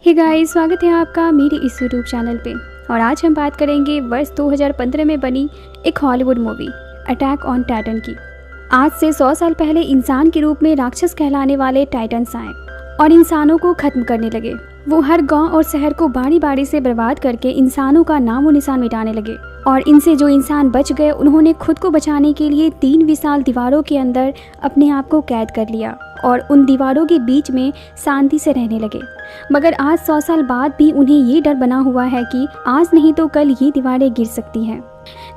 Hey guys, स्वागत है आपका मेरे इस यूट्यूब चैनल पे। और आज हम बात करेंगे वर्ष 2015 में बनी एक Hollywood movie attack on Titan की। आज से 100 साल पहले इंसान के रूप में राक्षस कहलाने वाले टाइटन्स आए और इंसानों को खत्म करने लगे। वो हर गांव और शहर को बारी बारी से बर्बाद करके इंसानों का नामो निशान मिटाने लगे। और इनसे जो इंसान बच गए उन्होंने खुद को बचाने के लिए 3 विशाल दीवारों के अंदर अपने आप को कैद कर लिया और उन दीवारों के बीच में शांति से रहने लगे। मगर आज 100 साल बाद भी उन्हें ये डर बना हुआ है कि आज नहीं तो कल ये दीवारें गिर सकती हैं।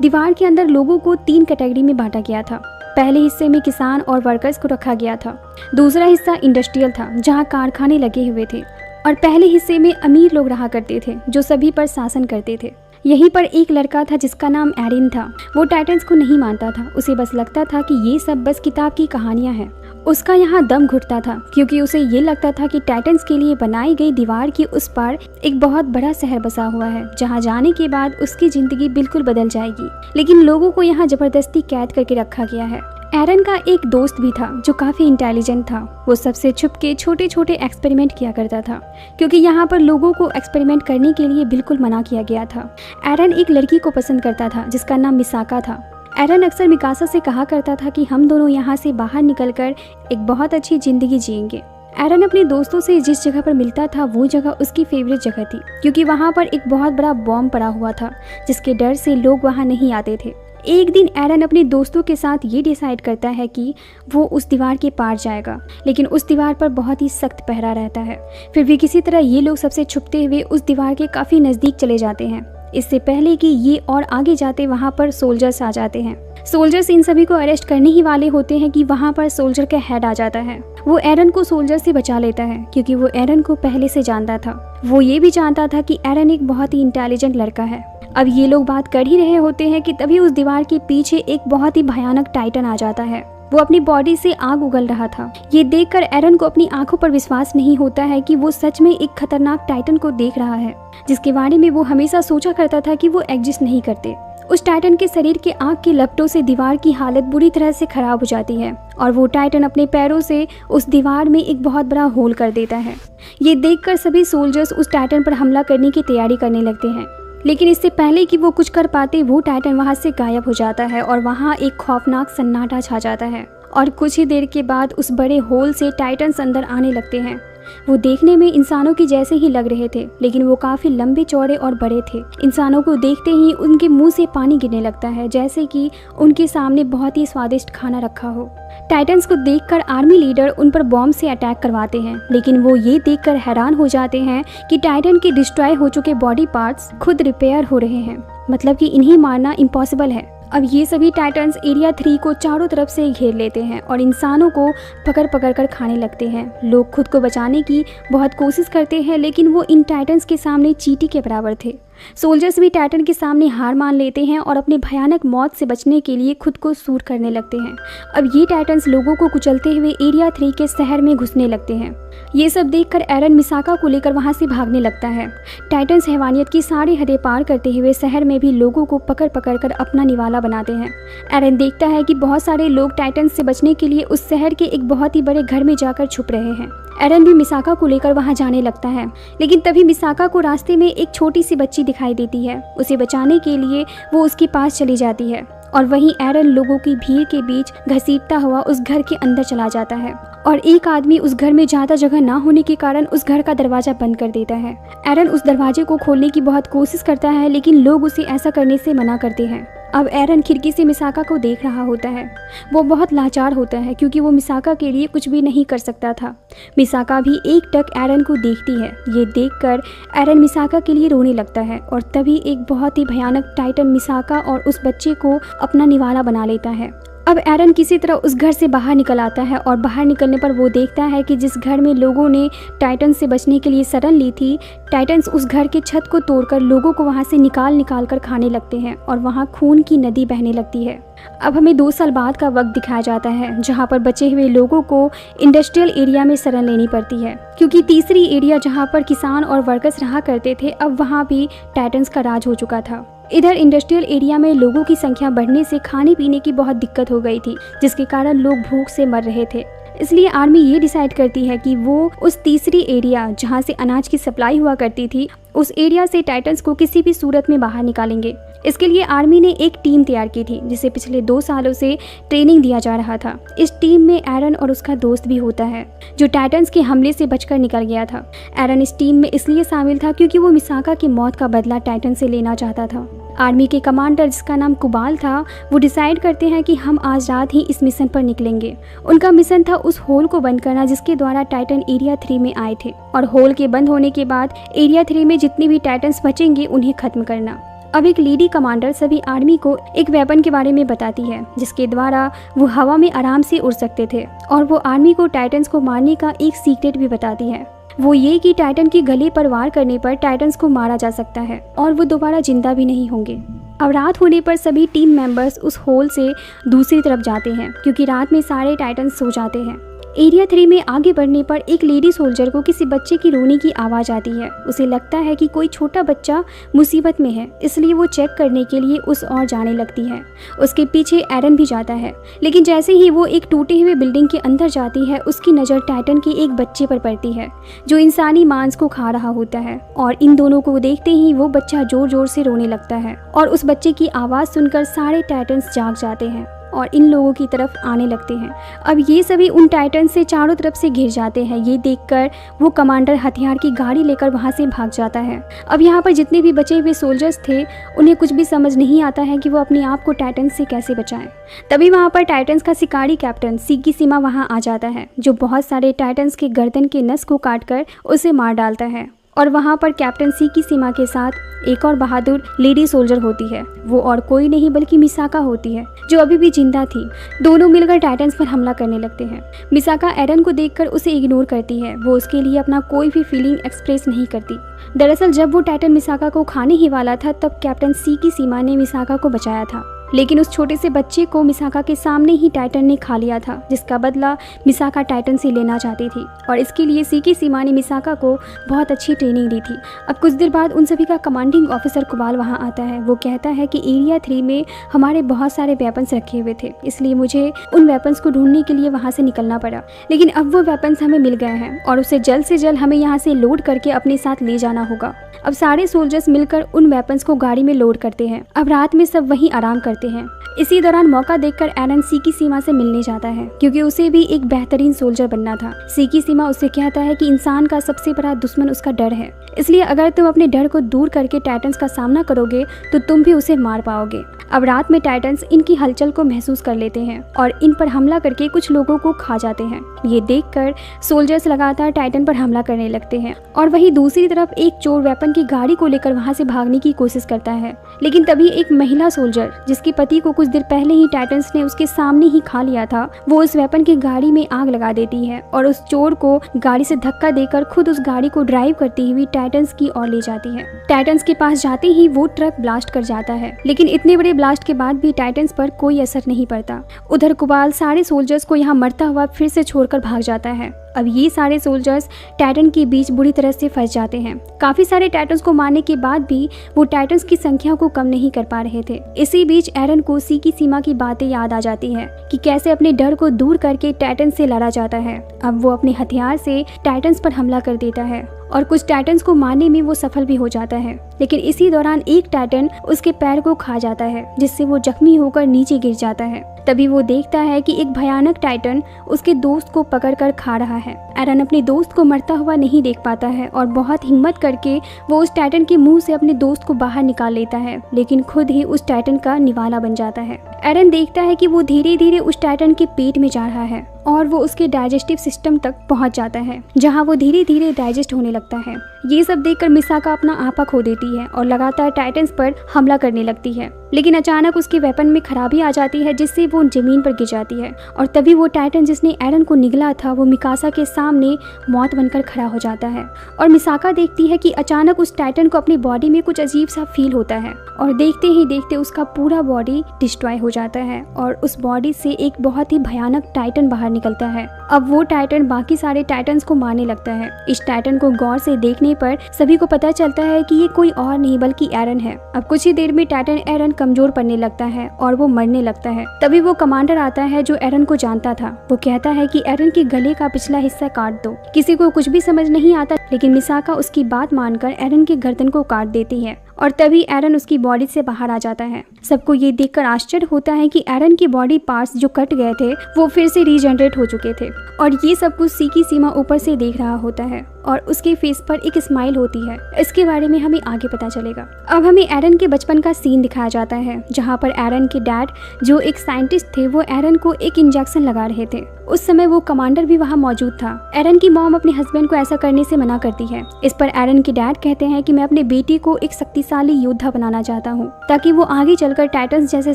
दीवार के अंदर लोगों को 3 कैटेगरी में बांटा गया था। पहले हिस्से में किसान और वर्कर्स को रखा गया था। दूसरा हिस्सा इंडस्ट्रियल था, जहाँ कारखाने लगे हुए थे। और पहले हिस्से में अमीर लोग रहा करते थे जो सभी पर शासन करते थे। यहीं पर एक लड़का था जिसका नाम एरिन था। वो टाइटन्स को नहीं मानता था। उसे बस लगता था कि ये सब बस किताब की कहानियां हैं। उसका यहाँ दम घुटता था क्योंकि उसे ये लगता था कि टाइटन्स के लिए बनाई गई दीवार की उस पार एक बहुत बड़ा शहर बसा हुआ है, जहाँ जाने के बाद उसकी जिंदगी बिल्कुल बदल जाएगी। लेकिन लोगों को यहाँ जबरदस्ती कैद करके रखा गया है। एरन का एक दोस्त भी था जो काफ़ी इंटेलिजेंट था। वो सबसे छुप के छोटे छोटे एक्सपेरिमेंट किया करता था क्योंकि यहाँ पर लोगों को एक्सपेरिमेंट करने के लिए बिल्कुल मना किया गया था। एरन एक लड़की को पसंद करता था जिसका नाम मिसाका था। एरन अक्सर मिकासा से कहा करता था कि हम दोनों यहाँ से बाहर निकलकर एक बहुत अच्छी ज़िंदगी जिएंगे। एरन अपने दोस्तों से जिस जगह पर मिलता था वो जगह उसकी फेवरेट जगह थी क्योंकि वहाँ पर एक बहुत बड़ा बॉम्ब पड़ा हुआ था जिसके डर से लोग वहाँ नहीं आते थे। एक दिन एरन अपने दोस्तों के साथ ये डिसाइड करता है कि वो उस दीवार के पार जाएगा, लेकिन उस दीवार पर बहुत ही सख्त पहरा रहता है। फिर भी किसी तरह ये लोग सबसे छुपते हुए उस दीवार के काफ़ी नज़दीक चले जाते हैं। इससे पहले कि ये और आगे जाते वहाँ पर सोल्जर्स आ जाते हैं। सोल्जर्स इन सभी को अरेस्ट करने ही वाले होते हैं कि वहाँ पर सोल्जर का हेड आ जाता है। वो एरन को सोल्जर से बचा लेता है क्योंकि वो एरन को पहले से जानता था। वो ये भी जानता था कि एरन एक बहुत ही इंटेलिजेंट लड़का है। अब ये लोग बात कर ही रहे होते हैं कि तभी उस दीवार के पीछे एक बहुत ही भयानक टाइटन आ जाता है। वो अपनी बॉडी से आग उगल रहा था। ये देखकर एरन को अपनी आंखों पर विश्वास नहीं होता है कि वो सच में एक खतरनाक टाइटन को देख रहा है जिसके बारे में वो हमेशा सोचा करता था कि वो एग्जिस्ट नहीं करते। उस टाइटन के शरीर के आग के लपटों से दीवार की हालत बुरी तरह से खराब हो जाती है और वो टाइटन अपने पैरों से उस दीवार में एक बहुत बड़ा होल कर देता है। ये देखकर सभी सोल्जर्स उस टाइटन पर हमला करने की तैयारी करने लगते हैं, लेकिन इससे पहले कि वो कुछ कर पाते वो टाइटन वहाँ से गायब हो जाता है और वहाँ एक खौफनाक सन्नाटा छा जाता है। और कुछ ही देर के बाद उस बड़े होल से टाइटन्स अंदर आने लगते हैं। वो देखने में इंसानों की जैसे ही लग रहे थे, लेकिन वो काफ़ी लंबे चौड़े और बड़े थे। इंसानों को देखते ही उनके मुंह से पानी गिरने लगता है, जैसे कि उनके सामने बहुत ही स्वादिष्ट खाना रखा हो। टाइटन्स को देखकर आर्मी लीडर उन पर बॉम्ब से अटैक करवाते हैं, लेकिन वो ये देखकर हैरान हो जाते हैं कि टाइटन के डिस्ट्रॉय हो चुके बॉडी पार्ट्स खुद रिपेयर हो रहे हैं, मतलब कि इन्हें मारना इम्पॉसिबल है। अब ये सभी टाइटन्स एरिया 3 को चारों तरफ से घेर लेते हैं और इंसानों को पकड़ पकड़ कर खाने लगते हैं। लोग खुद को बचाने की बहुत कोशिश करते हैं, लेकिन वो इन टाइटन्स के सामने चींटी के बराबर थे। सोल्जर्स भी टाइटन के सामने हार मान लेते हैं और अपने भयानक मौत से बचने के लिए खुद को सूर करने लगते हैं। अब ये टाइटन्स लोगों को कुचलते हुए एरिया 3 के शहर में घुसने लगते हैं। ये सब देखकर एरन मिसाका को लेकर वहाँ से भागने लगता है। टाइटन्स हैवानियत की सारी हदें पार करते हुए शहर में भी लोगों को पकड़ पकड़ कर अपना निवाला बनाते हैं। एरन देखता है कि बहुत सारे लोग टाइटन्स से बचने के लिए उस शहर के एक बहुत ही बड़े घर में जाकर छुप रहे हैं। एरन भी मिसाका को लेकर वहां जाने लगता है, लेकिन तभी मिसाका को रास्ते में एक छोटी सी बच्ची दिखाई देती है। उसे बचाने के लिए वो उसके पास चली जाती है और वहीं एरन लोगों की भीड़ के बीच घसीटता हुआ उस घर के अंदर चला जाता है और एक आदमी उस घर में ज़्यादा जगह ना होने के कारण उस घर का दरवाज़ा बंद कर देता है। एरन उस दरवाजे को खोलने की बहुत कोशिश करता है, लेकिन लोग उसे ऐसा करने से मना करते हैं। अब एरन खिड़की से मिसाका को देख रहा होता है। वो बहुत लाचार होता है क्योंकि वो मिसाका के लिए कुछ भी नहीं कर सकता था। मिसाका भी एक टक एरन को देखती है। ये देखकर एरन मिसाका के लिए रोने लगता है और तभी एक बहुत ही भयानक टाइटन मिसाका और उस बच्चे को अपना निवाला बना लेता है। अब एरन किसी तरह उस घर से बाहर निकल आता है और बाहर निकलने पर वो देखता है कि जिस घर में लोगों ने टाइटन से बचने के लिए शरण ली थी, टाइटन्स उस घर के छत को तोड़कर लोगों को वहाँ से निकाल निकाल कर खाने लगते हैं और वहाँ खून की नदी बहने लगती है। अब हमें 2 साल बाद का वक्त दिखाया जाता है, जहाँ पर बचे हुए लोगों को इंडस्ट्रियल एरिया में शरण लेनी पड़ती है क्योंकि तीसरी एरिया जहाँ पर किसान और वर्कर्स रहा करते थे, अब वहाँ भी टाइटन्स का राज हो चुका था। इधर इंडस्ट्रियल एरिया में लोगों की संख्या बढ़ने से खाने पीने की बहुत दिक्कत हो गई थी, जिसके कारण लोग भूख से मर रहे थे। इसलिए आर्मी ये डिसाइड करती है कि वो उस तीसरी एरिया जहाँ से अनाज की सप्लाई हुआ करती थी, उस एरिया से टाइटन्स को किसी भी सूरत में बाहर निकालेंगे। इसके लिए आर्मी ने एक टीम तैयार की थी जिसे पिछले 2 सालों से ट्रेनिंग दिया जा रहा था। इस टीम में एरन और उसका दोस्त भी होता है जो टाइटन्स के हमले से बचकर निकल गया था। एरन इस टीम में इसलिए शामिल था क्योंकि वो मिसाका की मौत का बदला टाइटन से लेना चाहता था। आर्मी के कमांडर जिसका नाम कुबाल था, वो डिसाइड करते हैं कि हम आज रात ही इस मिशन पर निकलेंगे। उनका मिशन था उस होल को बंद करना जिसके द्वारा टाइटन एरिया 3 में आए थे, और होल के बंद होने के बाद एरिया 3 में जितने भी टाइटन्स बचेंगे उन्हें खत्म करना। अब एक लेडी कमांडर सभी आर्मी को एक वेपन के बारे में बताती है जिसके द्वारा वो हवा में आराम से उड़ सकते थे, और वो आर्मी को टाइटन्स को मारने का एक सीक्रेट भी बताती है। वो ये कि टाइटन के गले पर वार करने पर टाइटन्स को मारा जा सकता है और वो दोबारा जिंदा भी नहीं होंगे। अब रात होने पर सभी टीम मेंबर्स उस होल से दूसरी तरफ जाते हैं क्योंकि रात में सारे टाइटन्स सो जाते हैं। एरिया 3 में आगे बढ़ने पर एक लेडी सोल्जर को किसी बच्चे की रोने की आवाज़ आती है। उसे लगता है कि कोई छोटा बच्चा मुसीबत में है, इसलिए वो चेक करने के लिए उस ओर जाने लगती है। उसके पीछे एरन भी जाता है, लेकिन जैसे ही वो एक टूटे हुए बिल्डिंग के अंदर जाती है उसकी नज़र टाइटन के एक बच्चे पर पड़ती है जो इंसानी मांस को खा रहा होता है, और इन दोनों को देखते ही वो बच्चा जोर जोर से रोने लगता है और उस बच्चे की आवाज़ सुनकर सारे टाइटन्स जाग जाते हैं और इन लोगों की तरफ आने लगते हैं। अब ये सभी उन टाइटन से चारों तरफ से घिर जाते हैं। ये देखकर वो कमांडर हथियार की गाड़ी लेकर वहाँ से भाग जाता है। अब यहाँ पर जितने भी बचे हुए सोल्जर्स थे उन्हें कुछ भी समझ नहीं आता है कि वो अपने आप को टाइटन से कैसे बचाएं। तभी वहाँ पर टाइटन्स का शिकारी कैप्टन सीकी सीमा वहाँ आ जाता है जो बहुत सारे टाइटन्स के गर्दन के नस को काटकर उसे मार डालता है। और वहाँ पर कैप्टन सीकी सीमा के साथ एक और बहादुर लेडी सोल्जर होती है। वो और कोई नहीं बल्कि मिसाका होती है जो अभी भी जिंदा थी। दोनों मिलकर टाइटन्स पर हमला करने लगते हैं। मिसाका एरन को देखकर उसे इग्नोर करती है। वो उसके लिए अपना कोई भी फीलिंग एक्सप्रेस नहीं करती। दरअसल जब वो टाइटन मिसाका को खाने ही वाला था तब कैप्टन सीकी सीमा ने मिसाका को बचाया था, लेकिन उस छोटे से बच्चे को मिसाका के सामने ही टाइटन ने खा लिया था, जिसका बदला मिसाका टाइटन से लेना चाहती थी। और इसके लिए सीकी सीमा ने मिसाका को बहुत अच्छी ट्रेनिंग दी थी। अब कुछ देर बाद उन सभी का कमांडिंग ऑफिसर कुबाल वहां आता है। वो कहता है कि एरिया 3 में हमारे बहुत सारे वेपन्स रखे हुए थे, इसलिए मुझे उन वेपन्स को ढूंढने के लिए वहाँ से निकलना पड़ा। लेकिन अब वो वेपन्स हमें मिल गए हैं और उसे जल्द से जल्द हमें यहाँ से लोड करके अपने साथ ले जाना होगा। अब सारे सोल्जर्स मिलकर उन वेपन्स को गाड़ी में लोड करते हैं। अब रात में सब वहीं आराम करते हैं। इसी दौरान मौका देखकर एरन सीकी सीमा से मिलने जाता है क्योंकि उसे भी एक बेहतरीन सोल्जर बनना था। सीकी सीमा उससे कहता है कि इंसान का सबसे बड़ा दुश्मन उसका डर है, इसलिए अगर तुम अपने डर को दूर करके टाइटन्स का सामना करोगे तो तुम भी उसे मार पाओगे। अब रात में टाइटन्स इनकी हलचल को महसूस कर लेते हैं और इन पर हमला करके कुछ लोगों को खा जाते हैं। ये देखकर सोल्जर्स लगातार टाइटन पर हमला करने लगते हैं और वहीं दूसरी तरफ एक चोर वेपन की गाड़ी को लेकर वहां से भागने की कोशिश करता है। लेकिन तभी एक महिला सोल्जर जिसके पति को कुछ देर पहले ही टाइटन्स ने उसके सामने ही खा लिया था, वो उस वेपन की गाड़ी में आग लगा देती है और उस चोर को गाड़ी से धक्का देकर खुद उस गाड़ी को ड्राइव करती हुई टाइटन्स की ओर ले जाती है। टाइटन्स के पास जाते ही वो ट्रक ब्लास्ट कर जाता है, लेकिन इतने बड़े ब्लास्ट के बाद भी टाइटन्स पर कोई असर नहीं पड़ता। उधर कुबाल सारे सोल्जर्स को यहाँ मरता हुआ फिर से छोड़कर भाग जाता है। अब ये सारे सोल्जर्स टाइटन के बीच बुरी तरह से फंस जाते हैं। काफी सारे टाइटन्स को मारने के बाद भी वो टाइटन्स की संख्या को कम नहीं कर पा रहे थे। इसी बीच एरन को सीकी सीमा की बातें याद आ जाती है कि कैसे अपने डर को दूर करके टाइटन से लड़ा जाता है। अब वो अपने हथियार से टाइटन्स पर हमला कर देता है और कुछ टाइटन्स को मारने में वो सफल भी हो जाता है। लेकिन इसी दौरान एक टाइटन उसके पैर को खा जाता है, जिससे वो जख्मी होकर नीचे गिर जाता है। तभी वो देखता है कि एक भयानक टाइटन उसके दोस्त को पकड़कर खा रहा है। एरन अपने दोस्त को मरता हुआ नहीं देख पाता है और बहुत हिम्मत करके वो उस टाइटन के मुंह से अपने दोस्त को बाहर निकाल लेता है, लेकिन खुद ही उस टाइटन का निवाला बन जाता है। एरन देखता है कि वो धीरे धीरे उस टाइटन के पेट में जा रहा है और वो उसके डाइजेस्टिव सिस्टम तक पहुंच जाता है, जहां वो धीरे धीरे डाइजेस्ट होने लगता है। ये सब देखकर मिसाका अपना आपा खो देती है और लगातार टाइटन्स पर हमला करने लगती है। लेकिन अचानक उसके वेपन में खराबी आ जाती है, जिससे वो जमीन पर गिर जाती है और तभी वो टाइटन जिसने एरन को निगला था वो मिकासा के सामने मौत बनकर खड़ा हो जाता है। और मिसाका देखती है कि अचानक उस टाइटन को अपनी बॉडी में कुछ अजीब सा फील होता है और देखते ही देखते उसका पूरा बॉडी डिस्ट्रॉय हो जाता है और उस बॉडी से एक बहुत ही भयानक टाइटन बाहर निकलता है। अब वो टाइटन बाकी सारे टाइटन्स को मारने लगता है। इस टाइटन को गौर से देखने पर सभी को पता चलता है कि ये कोई और नहीं बल्कि एरन है। अब कुछ ही देर में टाइटन एरन कमजोर पड़ने लगता है और वो मरने लगता है। तभी वो कमांडर आता है जो एरन को जानता था। वो कहता है कि एरन के गले का पिछला हिस्सा काट दो। किसी को कुछ भी समझ नहीं आता, लेकिन मिसाका उसकी बात मानकर एरन के गर्दन को काट देती है और तभी एरन उसकी बॉडी से बाहर आ जाता है। सबको ये देखकर आश्चर्य होता है कि एरन की बॉडी पार्ट्स जो कट गए थे वो फिर से रीजनरेट हो चुके थे और ये सब कुछ सीकी सीमा ऊपर से देख रहा होता है और उसके फेस पर एक स्माइल होती है। इसके बारे में हमें आगे पता चलेगा। अब हमें एरन के बचपन का सीन दिखाया जाता है जहाँ पर एरन के डैड जो एक साइंटिस्ट थे वो एरन को एक इंजेक्शन लगा रहे थे। उस समय वो कमांडर भी वहाँ मौजूद था। एरन की मॉम अपने हस्बैंड को ऐसा करने से मना करती है। इस पर एरन के डैड कहते हैं कि मैं अपने बेटी को एक शक्तिशाली योद्धा बनाना चाहता हूँ ताकि वो आगे चलकर टाइटन्स जैसे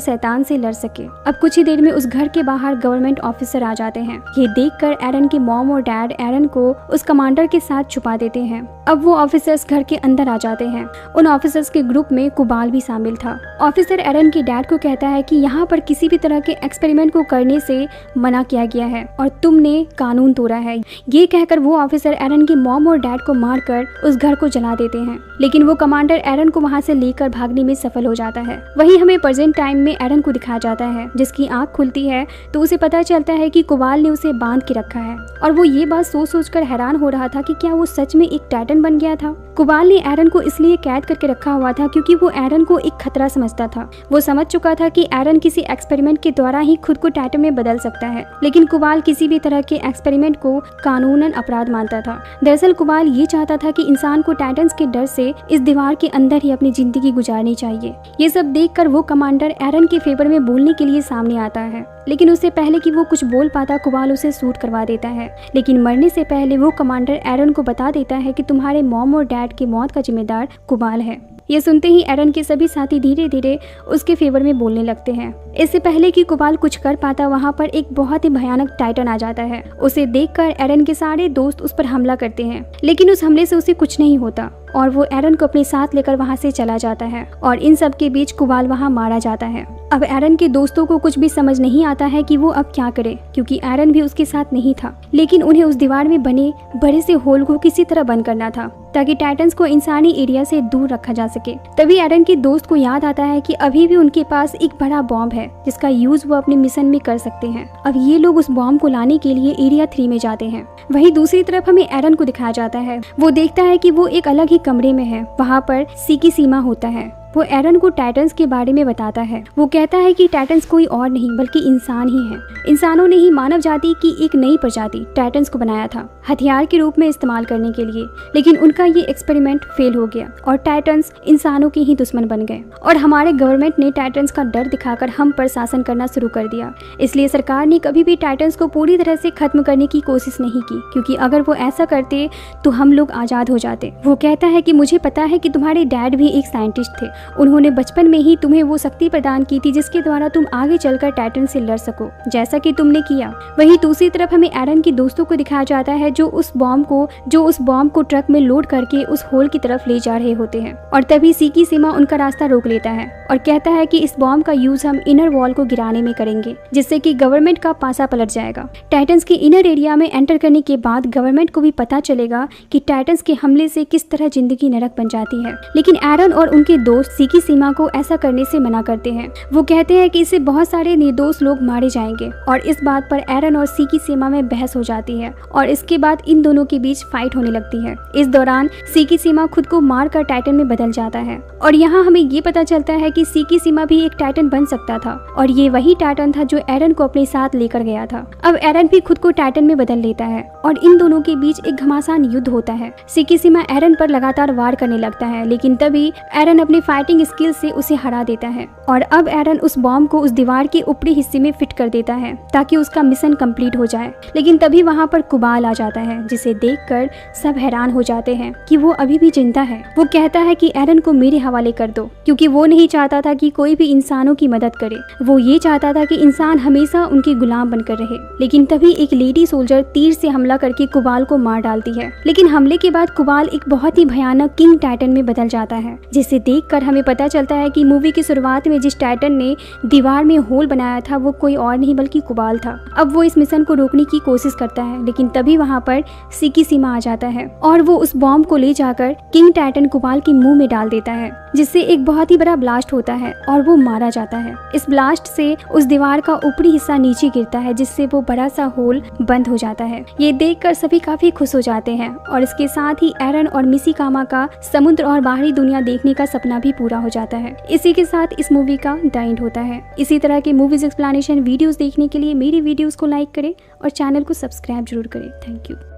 शैतान से लड़ सके। अब कुछ ही देर में उस घर के बाहर गवर्नमेंट ऑफिसर आ जाते हैं। ये देखकर एरन की मॉम और डैड एरन को उस कमांडर के साथ छुपा देते हैं। अब वो ऑफिसर्स घर के अंदर आ जाते हैं। उन ऑफिसर्स के ग्रुप में कुबाल भी शामिल था। ऑफिसर एरन के डैड को कहता है कि यहाँ पर किसी भी तरह के एक्सपेरिमेंट को करने से मना किया गया है और तुमने कानून तोड़ा है। ये कहकर वो ऑफिसर एरन की मॉम और डैड को मारकर उस घर को जला देते हैं, लेकिन वो कमांडर एरन को वहाँ से लेकर भागने में सफल हो जाता है। वहीं हमें प्रेजेंट टाइम में एरन को दिखाया जाता है जिसकी आंख खुलती है तो उसे पता चलता है कि कुबाल ने उसे बांध के रखा है और वो ये बात सोच सोचकर हैरान हो रहा था कि क्या वो सच में एक टाइटन बन गया था। कुबाल ने एरन को इसलिए कैद करके रखा हुआ था क्योंकि वो एरन को एक खतरा समझता था। वो समझ चुका था कि एरन किसी एक्सपेरिमेंट के द्वारा ही खुद को टाइटन में बदल सकता है, लेकिन कुबाल किसी भी तरह के एक्सपेरिमेंट को कानूनन अपराध मानता था। दरअसल कुबाल ये चाहता था कि इंसान को टाइटन्स के डर से इस दीवार के अंदर ही अपनी जिंदगी गुजारनी चाहिए। ये सब देखकर वो कमांडर एरन के फेवर में बोलने के लिए सामने आता है, लेकिन उससे पहले कि वो कुछ बोल पाता कुबाल उसे शूट करवा देता है। लेकिन मरने से पहले वो कमांडर एरन को बता देता है कि तुम्हारे मॉम और डैड की मौत का जिम्मेदार कुबाल है। ये सुनते ही एरन के सभी साथी धीरे धीरे उसके फेवर में बोलने लगते हैं। इससे पहले कि कुबाल कुछ कर पाता वहाँ पर एक बहुत ही भयानक टाइटन आ जाता है। उसे देखकर एरन के सारे दोस्त उस पर हमला करते हैं, लेकिन उस हमले से उसे कुछ नहीं होता और वो एरन को अपने साथ लेकर वहाँ से चला जाता है और इन सब के बीच कुबाल वहाँ मारा जाता है। अब एरन के दोस्तों को कुछ भी समझ नहीं आता है कि वो अब क्या करे, क्योंकि एरन भी उसके साथ नहीं था, लेकिन उन्हें उस दीवार में बने बड़े से होल को किसी तरह बंद करना था ताकि टाइटन्स को इंसानी एरिया से दूर रखा जा सके। तभी एरन के दोस्त को याद आता है कि अभी भी उनके पास एक बड़ा बॉम्ब है जिसका यूज वो अपने मिशन में कर सकते हैं। अब ये लोग उस बॉम्ब को लाने के लिए एरिया 3 में जाते हैं। वहीं दूसरी तरफ हमें एरन को दिखाया जाता है। वो देखता है कि वो एक अलग ही कमरे में है। वहाँ पर सीकी सीमा होता है। वो एरन को टाइटन्स के बारे में बताता है। वो कहता है कि टाइटन्स कोई और नहीं बल्कि इंसान ही है। इंसानों ने ही मानव जाति की एक नई प्रजाति टाइटन्स को बनाया था हथियार के रूप में इस्तेमाल करने के लिए, लेकिन उनका ये एक्सपेरिमेंट फेल हो गया और टाइटन्स इंसानों के ही दुश्मन बन गए और हमारे गवर्नमेंट ने टाइटन्स का डर दिखाकर हम पर शासन करना शुरू कर दिया। इसलिए सरकार ने कभी भी टाइटन्स को पूरी तरह से खत्म करने की कोशिश नहीं की, क्योंकि अगर वो ऐसा करते तो हम लोग आजाद हो जाते। वो कहता है कि मुझे पता है कि तुम्हारे डैड भी एक साइंटिस्ट थे। उन्होंने बचपन में ही तुम्हें वो शक्ति प्रदान की थी जिसके द्वारा तुम आगे चलकर टाइटन से लड़ सको, जैसा कि तुमने किया। वहीं दूसरी तरफ हमें एरन के दोस्तों को दिखाया जाता है जो उस बॉम्ब को ट्रक में लोड करके उस होल की तरफ ले जा रहे होते हैं और तभी सीकी सीमा उनका रास्ता रोक लेता है और कहता है कि इस बॉम्ब का यूज हम इनर वॉल को गिराने में करेंगे, जिससे कि गवर्नमेंट का पासा पलट जाएगा। टाइटन्स के इनर एरिया में एंटर करने के बाद गवर्नमेंट को भी पता चलेगा कि टाइटन्स के हमले से किस तरह जिंदगी नरक बन जाती है, लेकिन एरन और उनके दोस्त सीकी सीमा को ऐसा करने से मना करते हैं। वो कहते हैं कि इससे बहुत सारे निर्दोष लोग मारे जाएंगे और इस बात पर एरन और सीकी सीमा में बहस हो जाती है और इसके बाद इन दोनों के बीच फाइट होने लगती है। इस दौरान सीकी सीमा खुद को मारकर टाइटन में बदल जाता है और यहाँ हमें ये पता चलता है कि सीकी सीमा भी एक टाइटन बन सकता था और ये वही टाइटन था जो एरन को अपने साथ लेकर गया था। अब एरन भी खुद को टाइटन में बदल लेता है और इन दोनों के बीच एक घमासान युद्ध होता है। सीकी सीमा एरन पर लगातार वार करने लगता है, लेकिन तभी एरन अपनी फाइटिंग स्किल से उसे हरा देता है और अब एरन उस बॉम्ब को उस दीवार के ऊपरी हिस्से में फिट कर देता है ताकि उसका मिशन कंप्लीट हो जाए। लेकिन तभी वहाँ पर कुबाल आ जाता है, जिसे देखकर सब हैरान हो जाते हैं कि वो अभी भी जिंदा है। वो कहता है कि एरन को मेरे हवाले कर दो, क्योंकि वो नहीं चाहता था कि कोई भी इंसानों की मदद करे। वो ये चाहता था कि इंसान हमेशा उनके गुलाम बनकर रहे। लेकिन तभी एक लेडी सोल्जर तीर से हमला करके कुबाल को मार डालती है, लेकिन हमले के बाद कुबाल एक बहुत ही भयानक किंग टाइटन में बदल जाता है, जिसे देखकर हमें पता चलता है कि मूवी की शुरुआत में में जिस टाइटन ने दीवार में होल बनाया था वो कोई और नहीं बल्कि कुबाल था। अब वो इस मिशन को रोकने की कोशिश करता है, लेकिन तभी वहाँ पर सीकी सीमा आ जाता है और वो उस बॉम्ब को ले जाकर किंग टाइटन कुबाल के मुंह में डाल देता है, जिससे एक बहुत ही बड़ा ब्लास्ट होता है और वो मारा जाता है। इस ब्लास्ट से उस दीवार का ऊपरी हिस्सा नीचे गिरता है, जिससे वो बड़ा सा होल बंद हो जाता है। ये देखकर सभी काफी खुश हो जाते हैं और इसके साथ ही एरन और मिसिकामा का समुद्र और बाहरी दुनिया देखने का सपना भी पूरा हो जाता है। इसी के साथ इस मूवी का द एंड होता है। इसी तरह के मूवीज एक्सप्लेनेशन वीडियोस देखने के लिए मेरी वीडियोस को लाइक करें और चैनल को सब्सक्राइब जरूर करें। Thank you.